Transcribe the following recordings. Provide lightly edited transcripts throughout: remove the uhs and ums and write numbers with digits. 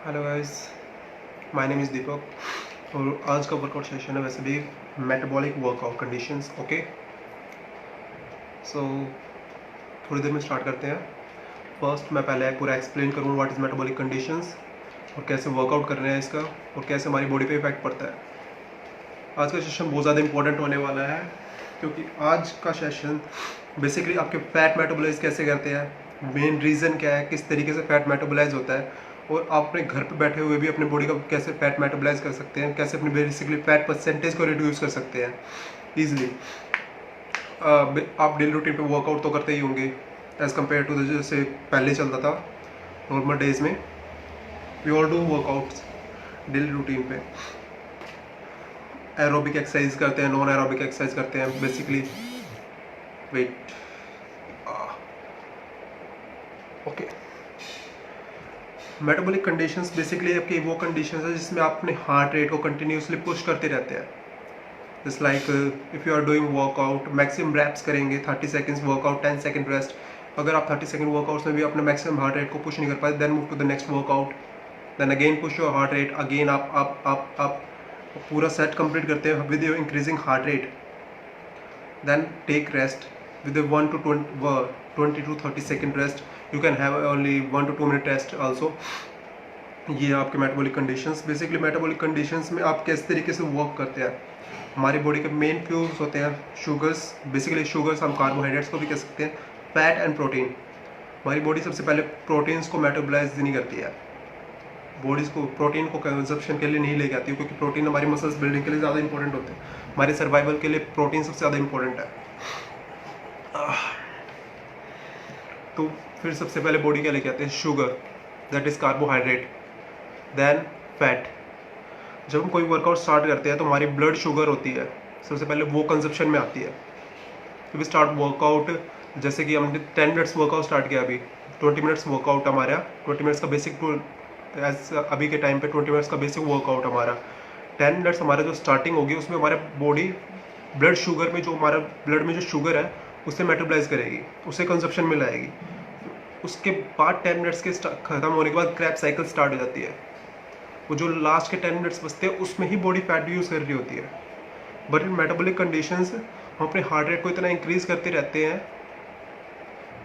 Hello guys, my name is Deepak और आज का वर्कआउट सेशन है वैसे भी metabolic workout conditions. Okay, so थोड़ी देर में स्टार्ट करते हैं। फर्स्ट मैं पहले पूरा एक्सप्लेन करूँ व्हाट इज़ मेटाबॉलिक कंडीशंस और कैसे वर्कआउट कर रहे हैं इसका और कैसे हमारी बॉडी पे इफेक्ट पड़ता है। आज का सेशन बहुत ज़्यादा इंपॉर्टेंट होने वाला है क्योंकि आज का सेशन बेसिकली आपके फैट मेटाबोलाइज कैसे करते हैं, मेन रीज़न क्या है, किस तरीके से फैट मेटाबोलाइज होता है और आप अपने घर पे बैठे हुए भी अपने बॉडी का कैसे फैट मेटाबोलाइज कर सकते हैं, कैसे अपनी बेसिकली फैट परसेंटेज को रिड्यूस कर सकते हैं ईजिली। आप डेली रूटीन पे वर्कआउट तो करते ही होंगे एज़ कम्पेयर टू जैसे पहले चलता था नॉर्मल डेज में। We all do workouts daily routine पे। एरोबिक एक्सरसाइज करते हैं, नॉन एरोबिक एक्सरसाइज करते हैं basically. Wait, okay. Metabolic conditions basically आपकी वो कंडीशंस है जिसमें आप अपने हार्ट रेट को कंटिन्यूसली पुश करते रहते हैं। Just like if you are doing workout, maximum reps करेंगे, 30 सेकेंड्स वर्कआउट, 10 सेकेंड रेस्ट। अगर आप 30 सेकेंड वर्कआउट्स में भी अपने मैक्सिमम हार्ट रेट को पुश नहीं कर पाए, then move to the next workout, then again push your heart rate, again आप पूरा सेट कंप्लीट करते हैं with your increasing heart rate, then take rest with a 1 to 20 to 30 second rest. You can have only 1 to 2 minute rest also. ये आपके metabolic conditions. Basically metabolic conditions में आप किस तरीके से वर्क करते हैं। हमारी बॉडी के मेन फ्यूल्स होते हैं शुगर्स। बेसिकली शुगर्स हम कार्बोहाइड्रेट्स को भी कह सकते हैं, फैट एंड प्रोटीन। हमारी बॉडी सबसे पहले प्रोटीन्स को मेटाबोलाइज नहीं करती है, बॉडीज़ को प्रोटीन को कंजप्शन के लिए नहीं लेके आती है, क्योंकि प्रोटीन हमारी मसल्स बिल्डिंग के लिए ज़्यादा इंपॉर्टेंट होते हैं। हमारे सर्वाइवल के लिए प्रोटीन सबसे ज़्यादा इंपॉर्टेंट है। तो फिर सबसे पहले बॉडी क्या लेके आते हैं, sugar, that is carbohydrate, then fat. जब हम कोई वर्कआउट स्टार्ट करते हैं तो हमारी ब्लड शुगर होती है, सबसे पहले वो कंजप्शन में आती है। तो वी स्टार्ट वर्कआउट, जैसे कि हमने 10 मिनट्स वर्कआउट स्टार्ट किया, अभी 20 मिनट्स वर्कआउट हमारा, 20 मिनट्स का बेसिक एज अभी के टाइम पे 20 मिनट्स का बेसिक वर्कआउट हमारा। 10 मिनट्स हमारा जो स्टार्टिंग होगी उसमें हमारे बॉडी ब्लड शुगर में, जो हमारा ब्लड में जो शुगर है उसे मेटाबोलाइज करेगी, उसे कंजप्शन में लाएगी। उसके बाद 10 मिनट्स के ख़त्म होने के बाद क्रैप साइकिल स्टार्ट हो जाती है। वो जो लास्ट के 10 मिनट्स बचते हैं उसमें ही बॉडी फैट यूज़ कर रही होती है। बट इन मेटाबॉलिक कंडीशंस हम अपने हार्ट रेट को इतना इंक्रीज करते रहते हैं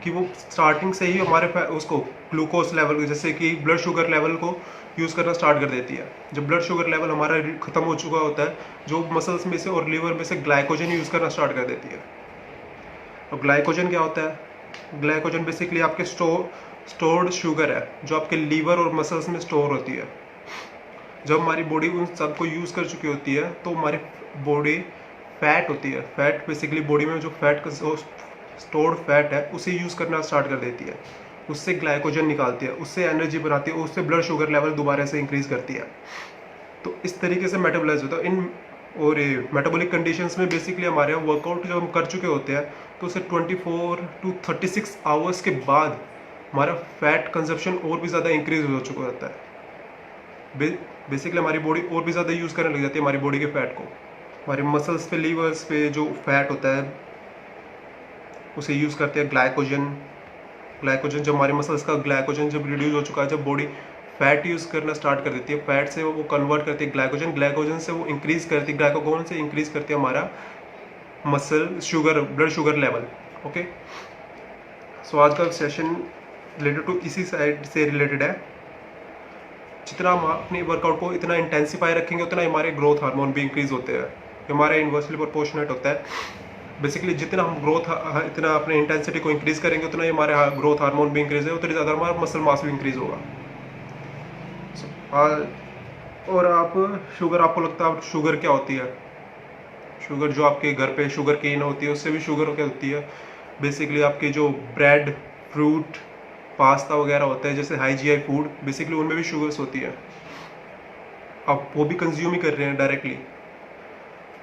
कि वो स्टार्टिंग से ही हमारे उसको ग्लूकोज लेवल, जैसे कि ब्लड शुगर लेवल को यूज़ करना स्टार्ट कर देती है। जब ब्लड शुगर लेवल हमारा ख़त्म हो चुका होता है, जो मसल्स में से और लीवर में से ग्लाइकोजन यूज़ करना स्टार्ट कर देती है। तो ग्लाइकोजन क्या होता है? ग्लाइकोजन बेसिकली आपके स्टोर्ड शुगर है जो आपके लीवर और मसल्स में स्टोर होती है। जब हमारी बॉडी उन सब को यूज़ कर चुकी होती है तो हमारी बॉडी फैट होती है, फैट बेसिकली बॉडी में जो फैट स्टोर्ड फैट है उसे यूज़ करना स्टार्ट कर देती है, उससे ग्लाइकोजन निकालती है, उससे एनर्जी बनाती है, उससे ब्लड शुगर लेवल दोबारा से इंक्रीज करती है। तो इस तरीके से मेटाबोलाइज होता है इन और मेटाबॉलिक कंडीशंस में। बेसिकली हमारे यहाँ वर्कआउट जब हम कर चुके होते हैं तो उसे 24 to 36 आवर्स के बाद हमारा फैट कंजप्शन और भी ज़्यादा इंक्रीज हो चुका होता है। बेसिकली हमारी बॉडी और भी ज़्यादा यूज़ करने लग जाती है हमारी बॉडी के फैट को। हमारे मसल्स पे, लीवर्स पे जो फैट होता है उसे यूज़ करते हैं ग्लाइकोजन। जब हमारे मसल्स का ग्लाइकोजन जब रिड्यूस हो चुका है, जब बॉडी फैट यूज़ करना स्टार्ट कर देती है, फैट से वो कन्वर्ट करती है ग्लाइकोजन से वो इंक्रीज करती है, ग्लाइकोगोन से इंक्रीज करती है हमारा muscle sugar, blood sugar level. Okay, so आज का सेशन रिलेटेड टू इसी साइड से रिलेटेड है। जितना हम अपने वर्कआउट को इतना इंटेंसिफाई रखेंगे उतना हमारे ग्रोथ हार्मोन भी इंक्रीज होते हैं, हमारा इन्वर्सली प्रोपोर्शनेट होता है। बेसिकली जितना हम इतना अपने इंटेंसिटी को इंक्रीज करेंगे उतना ही हमारे ग्रोथ हार्मोन भी इंक्रीज है, उतनी ज़्यादा हमारा मसल मास भी इंक्रीज होगा। और आप शुगर, आपको लगता है शुगर क्या होती है? शुगर जो आपके घर पे शुगर केन होती है उससे भी शुगर क्या होती है? बेसिकली आपके जो ब्रेड, फ्रूट, पास्ता वगैरह होता है, जैसे हाई जीआई फूड, बेसिकली उनमें भी शुगर्स होती है, आप वो भी कंज्यूम ही कर रहे हैं डायरेक्टली।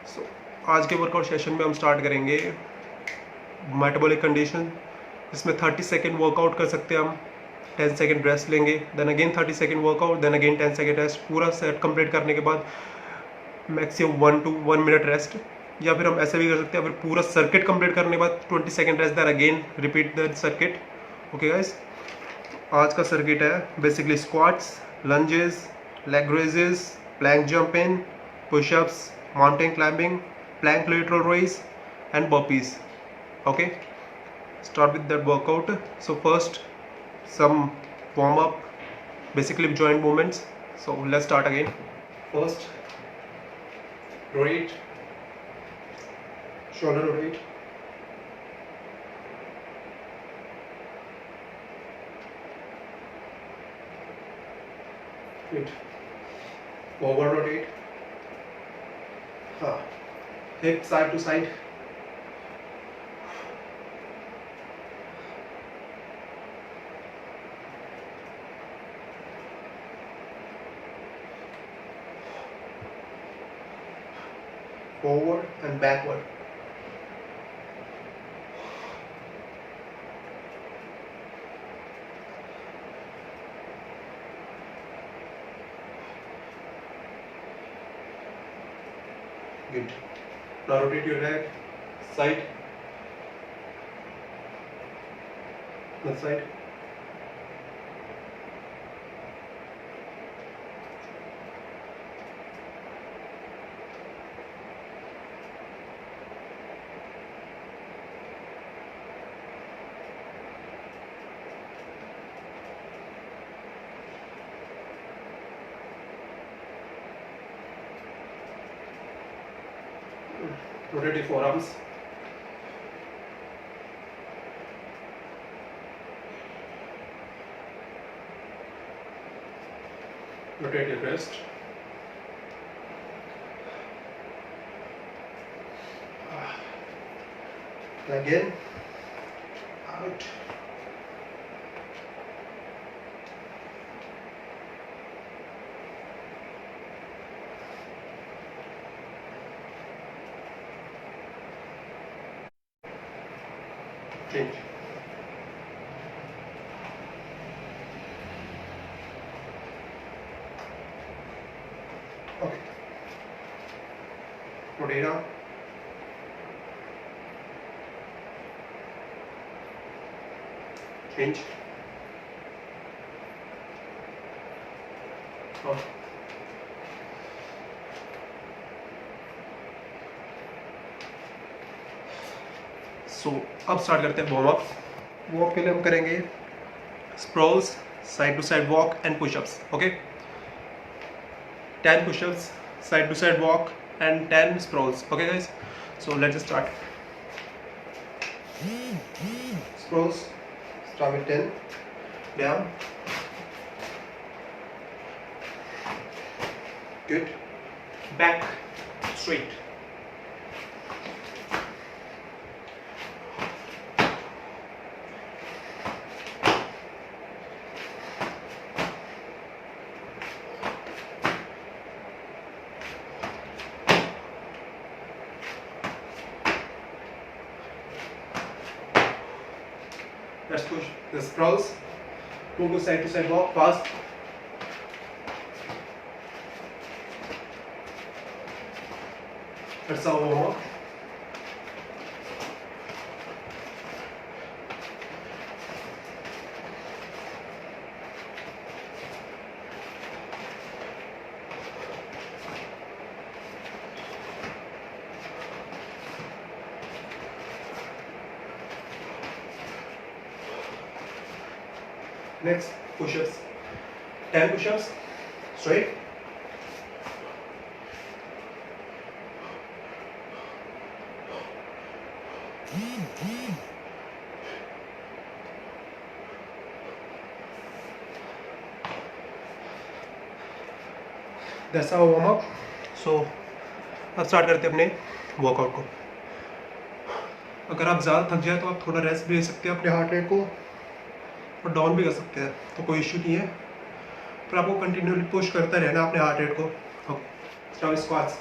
सो आज के वर्कआउट सेशन में हम स्टार्ट करेंगे मेटाबॉलिक कंडीशन, जिसमें 30 सेकेंड वर्कआउट कर सकते हैं हम, 10 सेकेंड रेस्ट लेंगे, then again 30 second workout, then again 10 second rest. पूरा सेट कंप्लीट करने के बाद मैक्सिमम 1 to 1 मिनट रेस्ट, या फिर हम ऐसे भी कर सकते हैं, फिर पूरा सर्किट कंप्लीट करने के बाद 20 second rest, then again repeat the circuit. Okay guys, आज का सर्किट है basically squats, lunges, leg raises, plank jump in, push-ups, mountain climbing, plank lateral raise, and burpees. Okay, start with that workout. So first, some warm up, basically joint movements. So let's start again. First, rotate, shoulder rotate, good, forward rotate, hip side to side, forward and backward. Good. Now rotate your leg, side, left side. Rotate your forearms. Rotate your wrist. Again, out. Change. Okay. Rotate down. Change. On. सो अब start करते हैं warm up. Walk के लिए हम करेंगे sprawls, side to side walk and pushups. Okay, 10 push-ups, side to side walk, and 10 sprawls. Okay guys, so let's start. Sprawls, start with 10, down, good, back, straight, let's push the sprawls, move to side walk, fast. That's our warm up. Next, push-ups. 10 push-ups, straight. That's our warm up. So, अब start करते हैं अपने workout को. अगर आप ज़्यादा थक जाए तो आप थोड़ा रेस्ट भी ले सकते हैं अपने हार्ट रेट को और डाउन भी कर सकते हैं, तो कोई इश्यू नहीं है. पर आपको कंटिन्यूली पुश करते रहना अपने हार्ट रेट को. Start squats.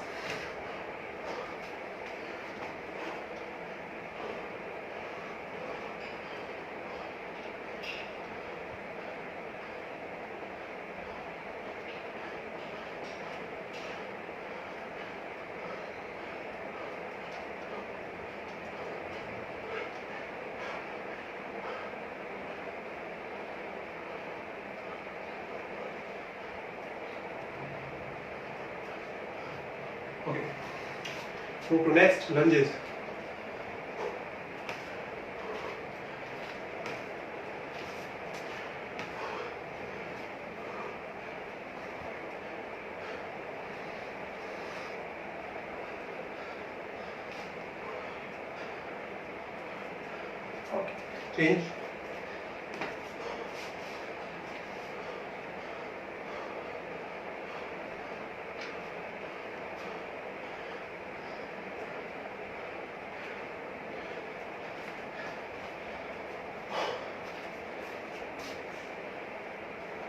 Move to next lunges. Okay. Change.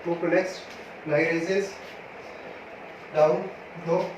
Move to next. Leg raises. Down. Go.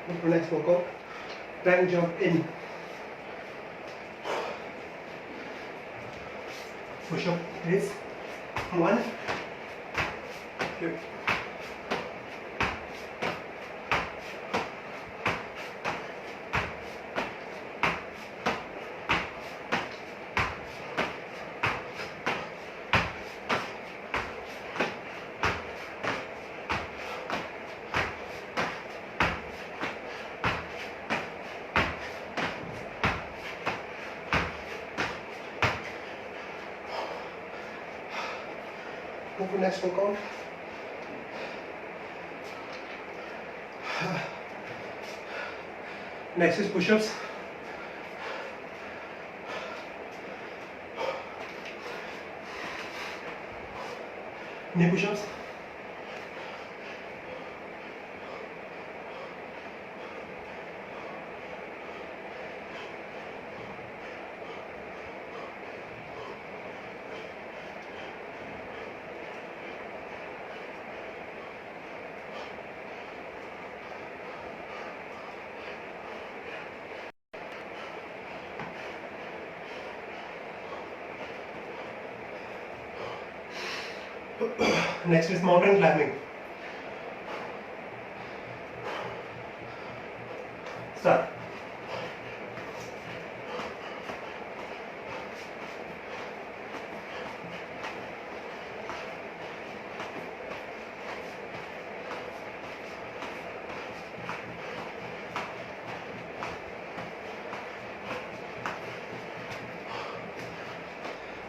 Move to next workout. Plank jump in. Push up is 1. Flip. Move to next workout. Next is push-ups. Knee push-ups. Next is mountain climbing. Start.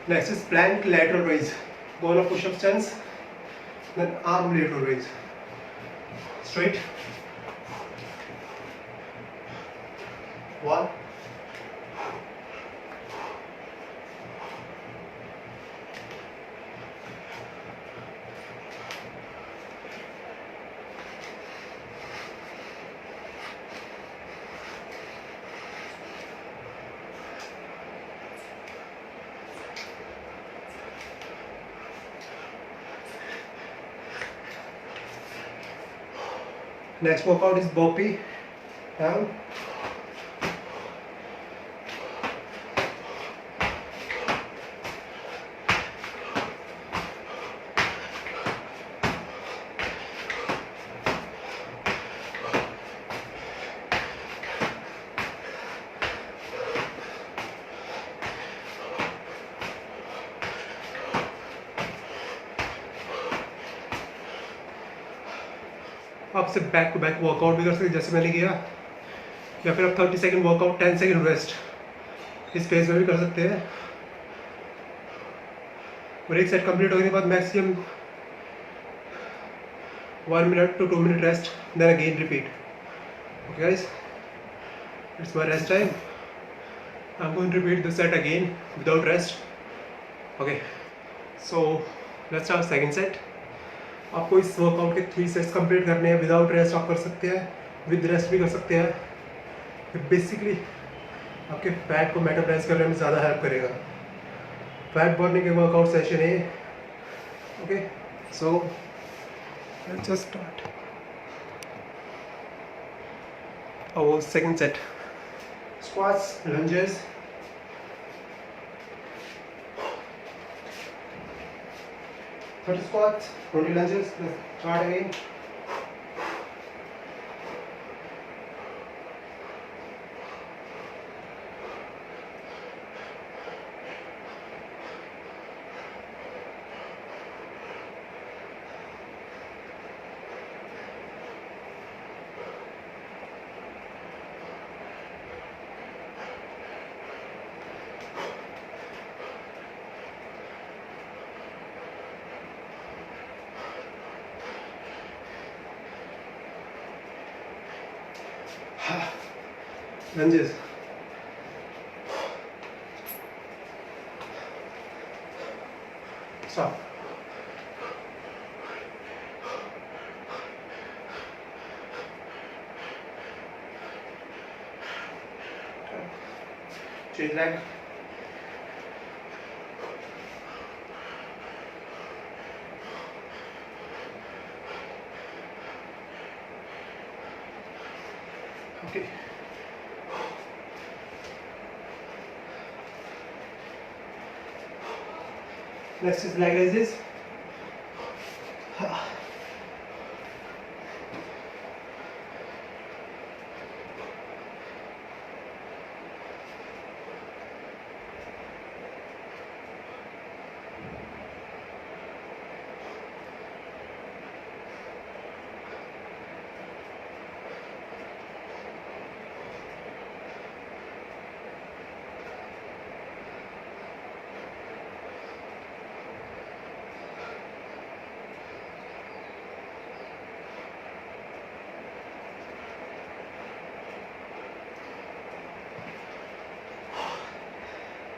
Next is plank lateral raise. Go on a push-up stance, then arm lateral raise. Straight. 1. Next workout is burpee. Down. आप सिर्फ back to back workout भी कर सकते जैसे मैंने किया, या फिर आप 30 सेकेंड वर्कआउट 10 सेकेंड रेस्ट इस फेज में भी कर सकते हैं। और एक सेट कंप्लीट होने के बाद maximum 1 minute to 2 minute rest, then again repeat. Okay guys, it's my rest time. I'm going to repeat the set again without rest. Okay, so let's start second set. आपको इस workout के 3 sets complete करने हैं. Without rest आप कर सकते हैं, with rest भी कर सकते हैं. ये बेसिकली आपके फैट को मेटाबॉलाइज करने में ज़्यादा हेल्प करेगा. फैट बर्निंग के वर्कआउट सेशन है. Okay, so let's just start our second set. Squats, lunges, 30 squats, 20 lunges. Let's start again. Lunges. Stop. Change leg. Okay. Next is leg raises.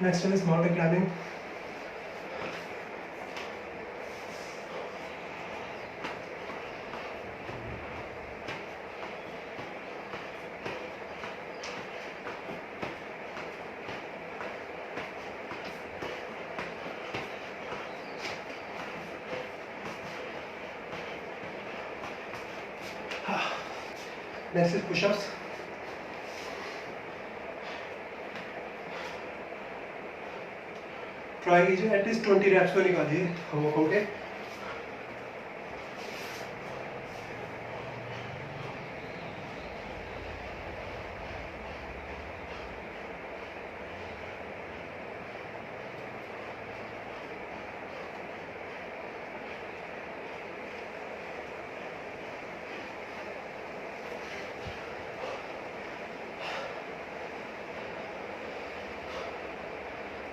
Next one is mountain climbing. Next is push-ups. Try कीजिए, at least 20 raps तो निकालिए workout के.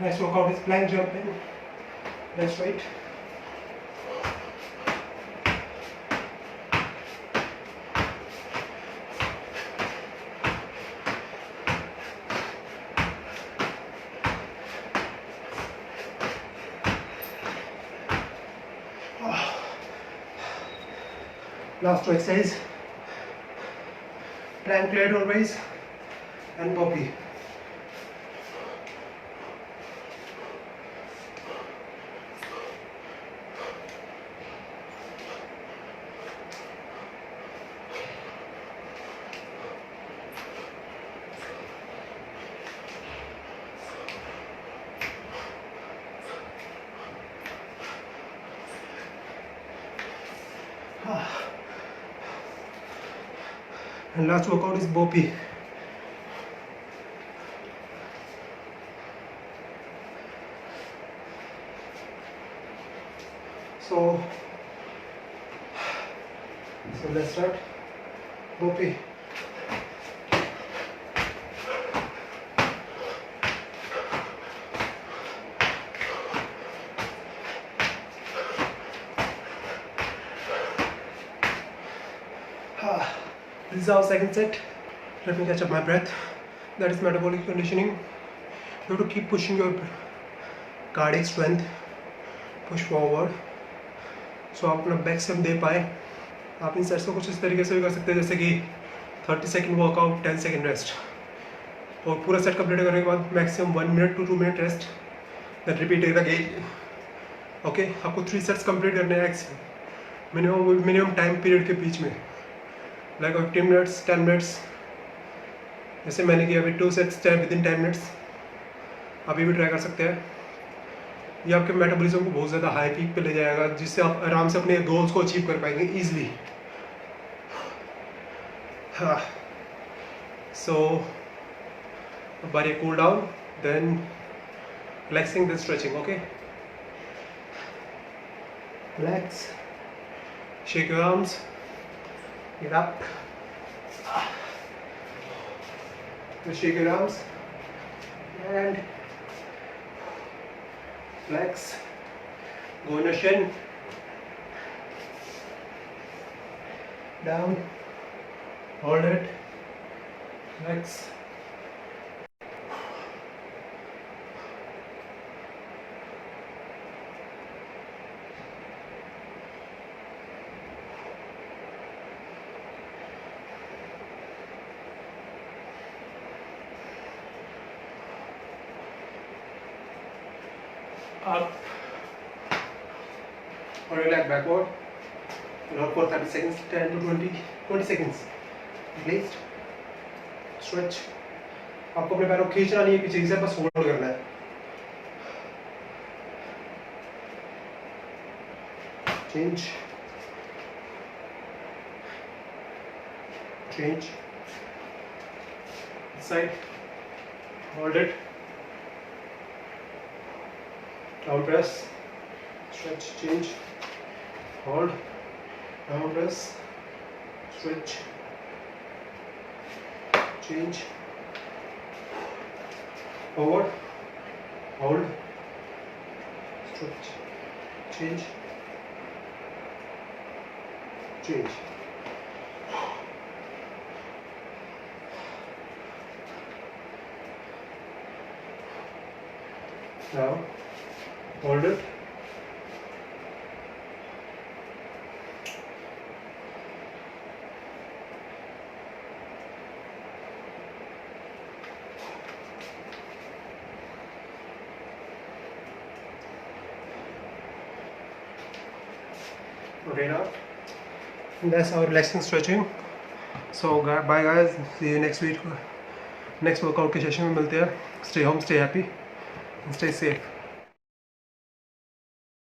Next workout is plank jumping. That's right. Last two exercise. Plank lateral raise and burpee. And last workout is burpee. So let's start. Burpee. This is our second set. Let me catch up my breath. That is metabolic conditioning. You have to keep pushing your cardiac strength, push forward, so आप अपना back step दे पाए. आप इन sets को कुछ इस तरीके से भी कर सकते हैं जैसे कि 30 सेकेंड वर्कआउट, 10 सेकेंड रेस्ट, और पूरा सेट कंप्लीट करने के बाद maximum 1 minute to 2 minute rest, then repeat it again. Okay, आपको 3 सेट्स कंप्लीट करने हैं मिनिमम टाइम पीरियड के बीच में, लाइक 15 मिनट्स, 10 मिनट्स. जैसे मैंने किया अभी 2 सेट्स विदिन 10 मिनट्स. अभी भी ट्राई कर सकते हैं. ये आपके मेटाबॉलिज्म को बहुत ज़्यादा हाई पीक पे ले जाएगा, जिससे आप आराम से अपने गोल्स को अचीव कर पाएंगे ईजिली. हाँ, सो body cool down, then relaxing, then stretching. Okay, relax, shake your arms, get up, shake your arms and relax, go in a shin, down, hold it, relax. Up or relax backward. Rock for 30 seconds, 10 to 20 seconds. Released. Stretch. आपको अपने पैरों को खींचना नहीं है पीछे से, बस होल्ड करना है. Change. Change. Side. Hold it. Down press, stretch, change, hold, down press, stretch, change, forward, hold, stretch, change, change. Now hold it, rotate up. That's our relaxing stretching. So bye guys, see you next week. Next workout के session में मिलते हैं. Stay home, stay happy and stay safe.